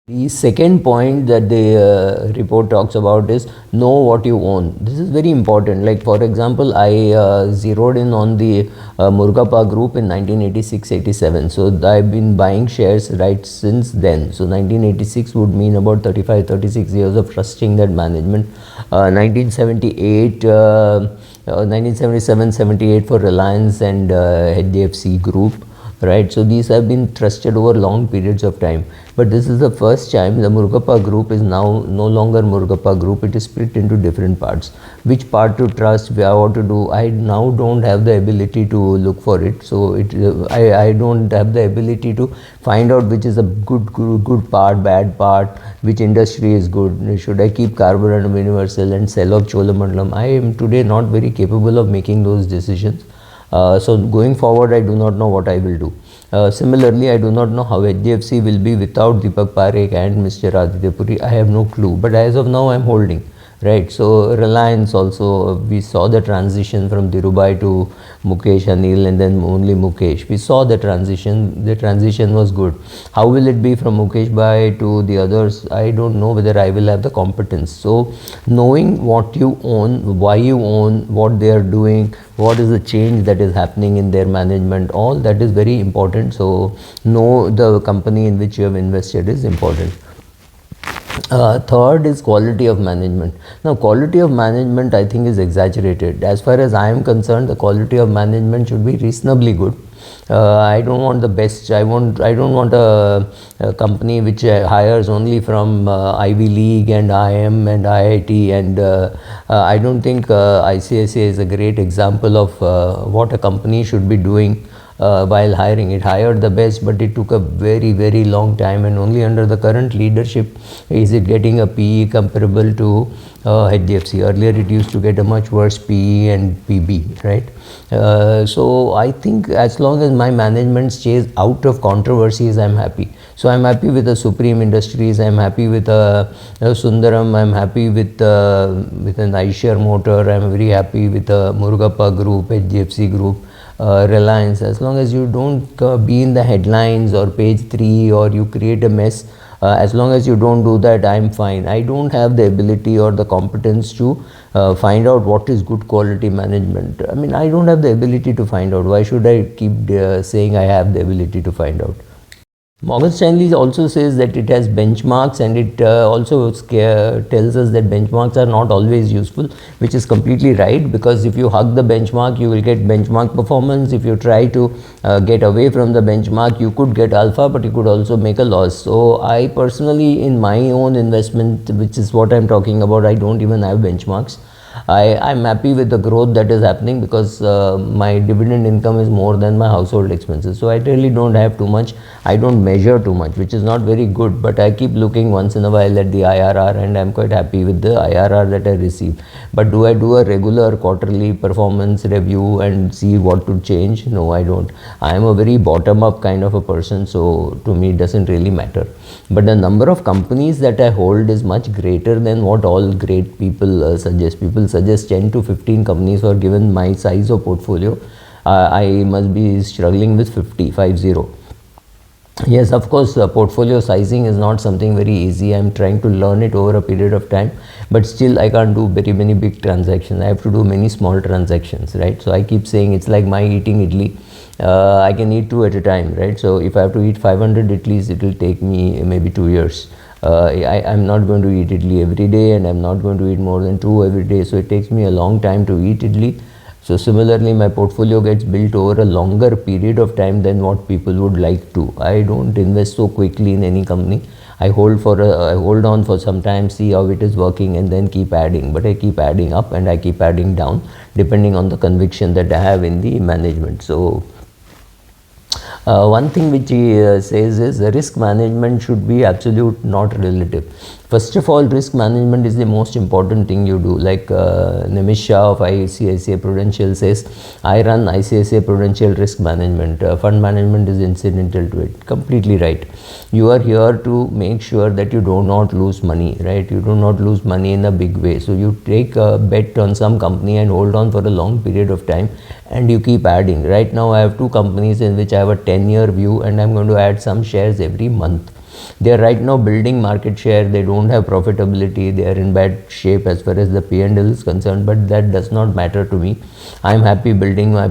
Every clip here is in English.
The second point that the report talks about is know what you own. This is very important. Like for example, I zeroed in on the Murugappa group in 1986-87. So I've been buying shares right since then. So 1986 would mean about 35-36 years of trusting that management. 1978, 1977-78 for Reliance and HDFC group. Right, so these have been trusted over long periods of time, but this is the first time the Murugappa group is now no longer Murugappa group. It is split into different parts. Which part to trust, what to do, I now don't have the ability to look for it. So I don't have the ability to find out which is a good part, bad part, which industry is good. Should I keep Carborundum Universal and sell off Cholamandalam? I am today not very capable of making those decisions. So going forward, I do not know what I will do. Similarly, I do not know how HDFC will be without Deepak Parekh and Mr. Aditya Puri. I have no clue, but as of now, I am holding. Right, so Reliance also, we saw the transition from Dhirubhai to Mukesh Anil and then only Mukesh. We saw the transition was good. How will it be from Mukesh Bhai to the others? I don't know whether I will have the competence. So knowing what you own, why you own, what they are doing, what is the change that is happening in their management, all that is very important. So know the company in which you have invested is important. Third is quality of management. Now, quality of management I think is exaggerated. As far as I am concerned, the quality of management should be reasonably good. I don't want the best. I don't want a company which hires only from Ivy League and IIM and IIT, and I don't think ICICI is a great example of what a company should be doing. While hiring, it hired the best, but it took a very long time, and only under the current leadership is it getting a PE comparable to HDFC. Earlier it used to get a much worse PE and PB, right? So I think as long as my management stays out of controversies, I'm happy. So I'm happy with the Supreme Industries, I'm happy with Sundaram, I'm happy with an Eicher Motor, I'm very happy with the Murugappa Group, HDFC Group, Reliance. As long as you don't be in the headlines or page 3 or you create a mess, as long as you don't do that, I'm fine. I don't have the ability or the competence to find out what is good quality management. I mean, I don't have the ability to find out. Why should I keep saying I have the ability to find out? Morgan Stanley also says that it has benchmarks, and it also tells us that benchmarks are not always useful, which is completely right, because if you hug the benchmark, you will get benchmark performance. If you try to get away from the benchmark, you could get alpha, but you could also make a loss. So I personally, in my own investment, which is what I'm talking about, I don't even have benchmarks. I'm happy with the growth that is happening because my dividend income is more than my household expenses. So I really don't have too much. I don't measure too much, which is not very good, but I keep looking once in a while at the IRR, and I'm quite happy with the IRR that I receive. But do I do a regular quarterly performance review and see what to change? No, I don't. I am a very bottom-up kind of a person, so to me it doesn't really matter. But the number of companies that I hold is much greater than what all great people suggest. People suggest 10 to 15 companies, or given my size of portfolio, I must be struggling with 50. Yes, of course, portfolio sizing is not something very easy. I'm trying to learn it over a period of time, but still I can't do very many big transactions. I have to do many small transactions, right? So I keep saying it's like my eating idli. I can eat 2 at a time, right? So if I have to eat 500 idlis, it will take me maybe 2 years. I'm not going to eat idli every day, and I'm not going to eat more than 2 every day. So it takes me a long time to eat idli. So similarly, my portfolio gets built over a longer period of time than what people would like to. I don't invest so quickly in any company. I hold on for some time, see how it is working, and then keep adding. But I keep adding up and I keep adding down, depending on the conviction that I have in the management. So one thing which he says is risk management should be absolute, not relative. First of all, risk management is the most important thing you do. Like Nimish Shah of ICICI Prudential says, I run ICICI Prudential risk management. Fund management is incidental to it. Completely right. You are here to make sure that you do not lose money, right? You do not lose money in a big way. So you take a bet on some company and hold on for a long period of time, and you keep adding. Right now I have 2 companies in which I have a 10-year view, and I'm going to add some shares every month. They are right now building market share. They don't have profitability. They are in bad shape as far as the P&L is concerned, but that does not matter to me. I am happy building my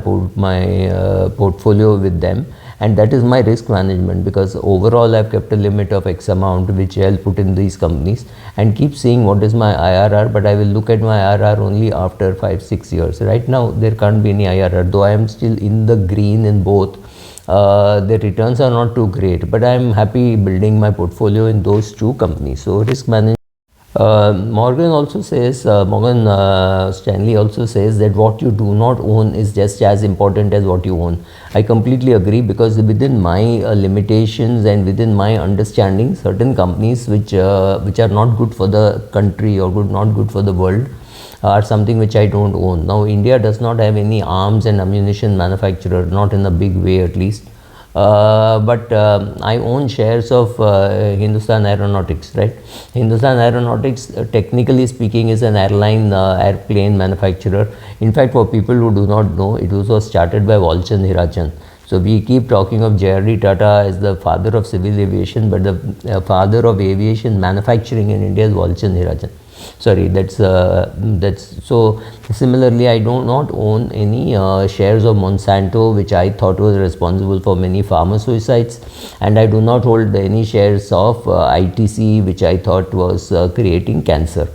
portfolio with them, and that is my risk management, because overall I've kept a limit of X amount which I'll put in these companies and keep seeing what is my IRR, but I will look at my IRR only after 5-6 years. Right now there can't be any IRR, though I am still in the green in both. The returns are not too great, but I am happy building my portfolio in those two companies. So risk management. Morgan Stanley also says that what you do not own is just as important as what you own. I completely agree, because within my limitations and within my understanding, certain companies which are not good for the country or not good for the world are something which I don't own. Now India does not have any arms and ammunition manufacturer, not in a big way at least. But I own shares of Hindustan Aeronautics, right? Hindustan Aeronautics, technically speaking, is an airplane manufacturer. In fact, for people who do not know, it was started by Walchand Hirachand. So we keep talking of J.R.D. Tata as the father of civil aviation, but the father of aviation manufacturing in India is Walchand Hirachand. Sorry, that's so. Similarly, I do not own any shares of Monsanto, which I thought was responsible for many farmer suicides, and I do not hold any shares of ITC, which I thought was creating cancer.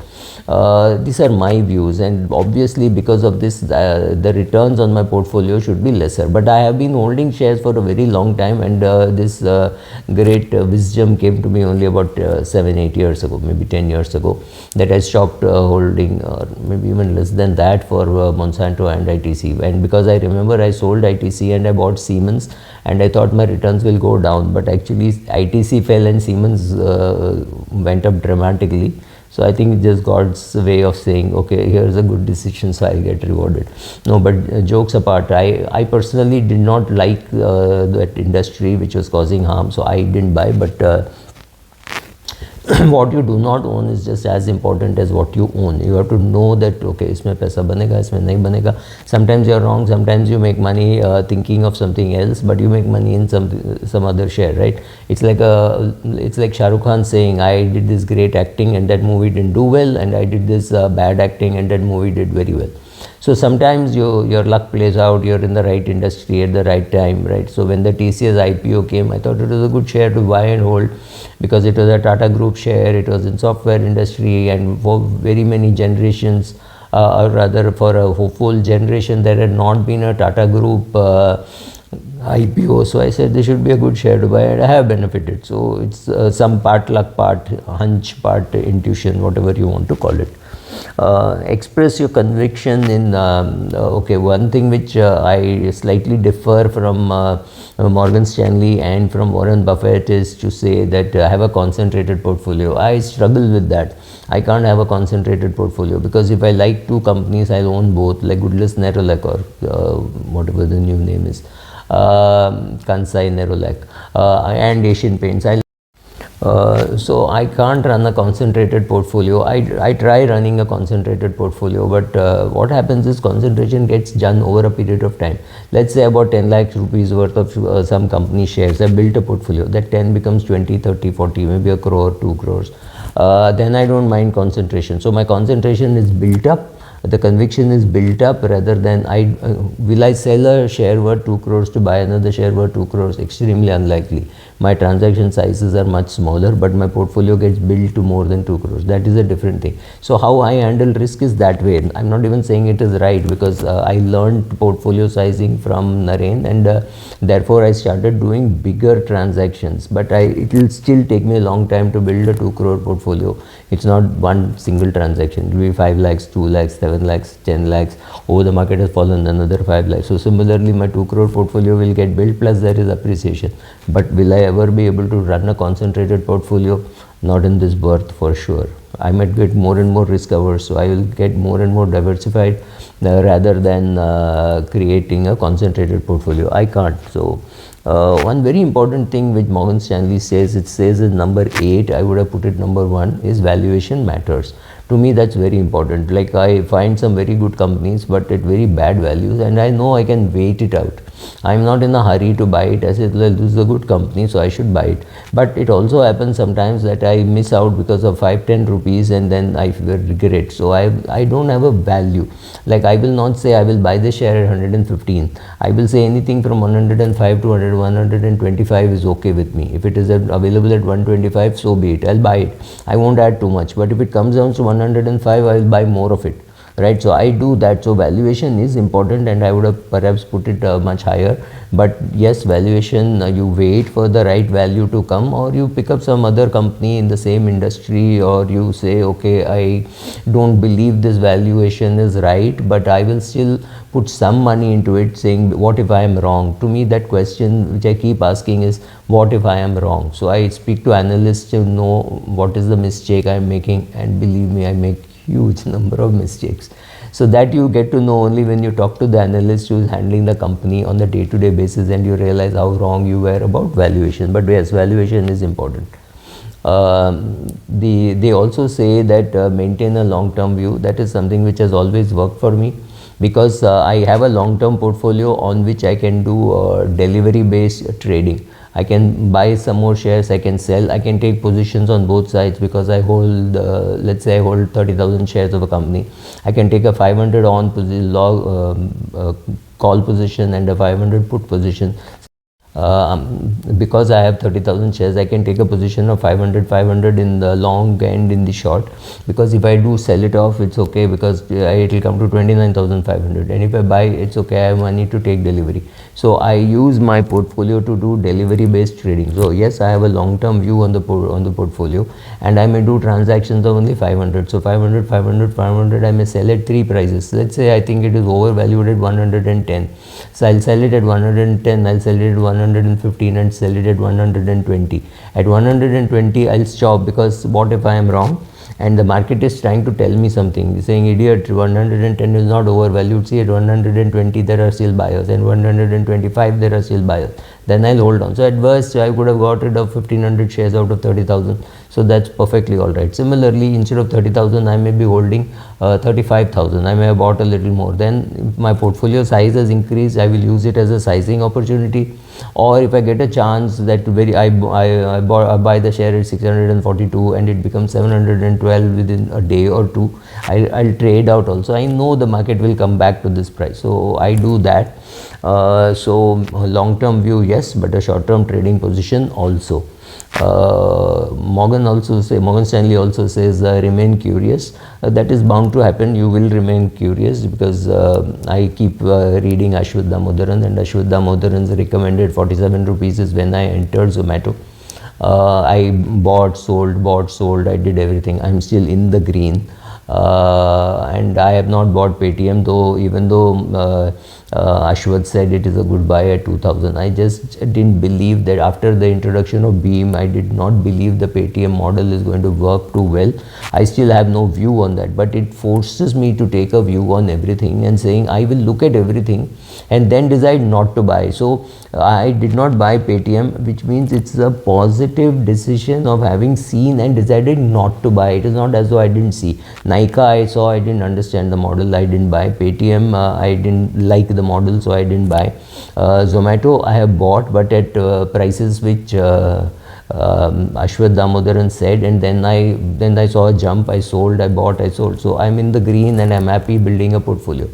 These are my views, and obviously because of this the returns on my portfolio should be lesser, but I have been holding shares for a very long time, and this great wisdom came to me only about 7-8 years ago, maybe 10 years ago, that I stopped holding, or maybe even less than that, for Monsanto and ITC. And because I remember I sold ITC and I bought Siemens, and I thought my returns will go down, but actually ITC fell and Siemens went up dramatically. So I think it's just God's way of saying, okay, here's a good decision, so I'll get rewarded. No, but jokes apart, I personally did not like that industry which was causing harm, so I didn't buy. But what you do not own is just as important as what you own. You have to know that, okay, isme paisa banega, isme nahi banega. Sometimes you're wrong, sometimes you make money thinking of something else, but you make money in some other share, right? It's like Shah Rukh Khan saying, I did this great acting and that movie didn't do well, and I did this bad acting and that movie did very well. So sometimes your luck plays out, you're in the right industry at the right time, right? So when the TCS IPO came, I thought it was a good share to buy and hold, because it was a Tata Group share, it was in software industry, and for very many generations, or rather for a full generation, there had not been a Tata Group IPO. So I said this should be a good share to buy, and I have benefited. So it's some part luck, part hunch, part intuition, whatever you want to call it. Express your conviction in okay, one thing which I slightly differ from Morgan Stanley and from Warren Buffett is to say that I have a concentrated portfolio. I struggle with that. I can't have a concentrated portfolio, because if I like two companies, I'll own both, like Goodless Nerolac, or whatever the new name is, Kansai Nerolac, and Asian Paints. So I can't run a concentrated portfolio. I try running a concentrated portfolio, but what happens is concentration gets done over a period of time. Let's say about 10 lakhs rupees worth of some company shares. I built a portfolio. That 10 becomes 20, 30, 40, maybe a crore, 2 crores. Then I don't mind concentration. So my concentration is built up. The conviction is built up, rather than will I sell a share worth 2 crores to buy another share worth 2 crores? Extremely unlikely. My transaction sizes are much smaller, but my portfolio gets built to more than 2 crores. That is a different thing. So how I handle risk is that way. I'm not even saying it is right, because I learned portfolio sizing from Naren, and therefore I started doing bigger transactions. But it will still take me a long time to build a 2 crore portfolio. It's not one single transaction. It will be 5 lakhs, 2 lakhs, 7 lakhs, 10 lakhs. Oh, the market has fallen, another 5 lakhs. So similarly, my 2 crore portfolio will get built, plus there is appreciation. But will I ever be able to run a concentrated portfolio? Not in this birth, for sure. I might get more and more risk averse, so I will get more and more diversified rather than creating a concentrated portfolio. I can't. So one very important thing which Morgan Stanley says, it says in number 8, I would have put it number 1, is valuation matters. To me, that's very important. Like, I find some very good companies but at very bad values, and I know I can wait it out. I'm not in a hurry to buy it. I said, well, this is a good company, so I should buy it. But it also happens sometimes that I miss out because of 5-10 rupees, and then I regret. So I don't have a value. Like, I will not say I will buy the share at 115. I will say anything from 105 to 125 is okay with me. If it is available at 125, so be it. I'll buy it. I won't add too much. But if it comes down to 105, I will buy more of it. Right, so I do that. So valuation is important, and I would have perhaps put it much higher. But yes, valuation, you wait for the right value to come, or you pick up some other company in the same industry, or you say, okay, I don't believe this valuation is right, but I will still put some money into it, saying, what if I am wrong? To me, that question which I keep asking is, what if I am wrong? So I speak to analysts to know what is the mistake I am making, and believe me, I make huge number of mistakes. So that you get to know only when you talk to the analyst who is handling the company on the day-to-day basis, and you realize how wrong you were about valuation. But yes, valuation is important. They also say that maintain a long-term view. That is something which has always worked for me, because I have a long-term portfolio on which I can do delivery-based trading. I can buy some more shares, I can sell, I can take positions on both sides, because I hold, let's say I hold 30,000 shares of a company. I can take a 500 on call position and a 500 put position. Because I have 30,000 shares, I can take a position of 500 in the long and in the short, because if I do sell it off, it's okay, because it will come to 29,500, and if I buy, it's okay, I have money to take delivery. So I use my portfolio to do delivery based trading. So yes, I have a long term view on the portfolio, and I may do transactions of only 500. So 500, 500, 500, I may sell at 3 prices. Let's say I think it is overvalued at 110. So I'll sell it at 110, I'll sell it at 115, and sell it at 120. At 120, I'll stop, because what if I am wrong? And the market is trying to tell me something, saying, idiot, 110 is not overvalued. See, at 120 there are still buyers, and 125 there are still buyers. Then I'll hold on. So at worst, I could have got rid of 1500 shares out of 30,000. So that's perfectly all right. Similarly, instead of 30,000, I may be holding 35,000. I may have bought a little more. Then if my portfolio size has increased, I will use it as a sizing opportunity. Or if I get a chance that I buy the share at 642 and it becomes 712 within a day or two, I'll trade out also. I know the market will come back to this price, so I do that. So long term view, yes, but a short term trading position also. Morgan Stanley also says, remain curious. That is bound to happen. You will remain curious, because I keep reading Ashwath Damodaran, and Ashwath Damodaran's recommended 47 rupees is when I entered Zomato. I bought, sold, I did everything. I'm still in the green. And I have not bought Paytm, though, even though Ashwath said it is a good buy at 2000. I just didn't believe that. After the introduction of Beam, I did not believe the Paytm model is going to work too well. I still have no view on that, but it forces me to take a view on everything, and saying I will look at everything and then decide not to buy. So I did not buy Paytm, which means it's a positive decision of having seen and decided not to buy. It is not as though I didn't see. Nykaa I saw, I didn't understand the model, I didn't buy. Paytm, I didn't like the model, so I didn't buy. Zomato I have bought, but at prices which Ashwath Damodaran said, and then I saw a jump, I sold, I bought, I sold. So I'm in the green, and I'm happy building a portfolio.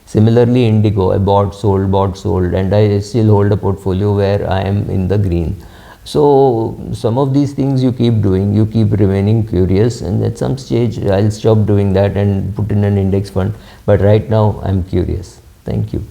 Similarly, Indigo, I bought, sold, and I still hold a portfolio where I am in the green. So some of these things you keep doing, you keep remaining curious, and at some stage I'll stop doing that and put in an index fund. But right now I'm curious. Thank you.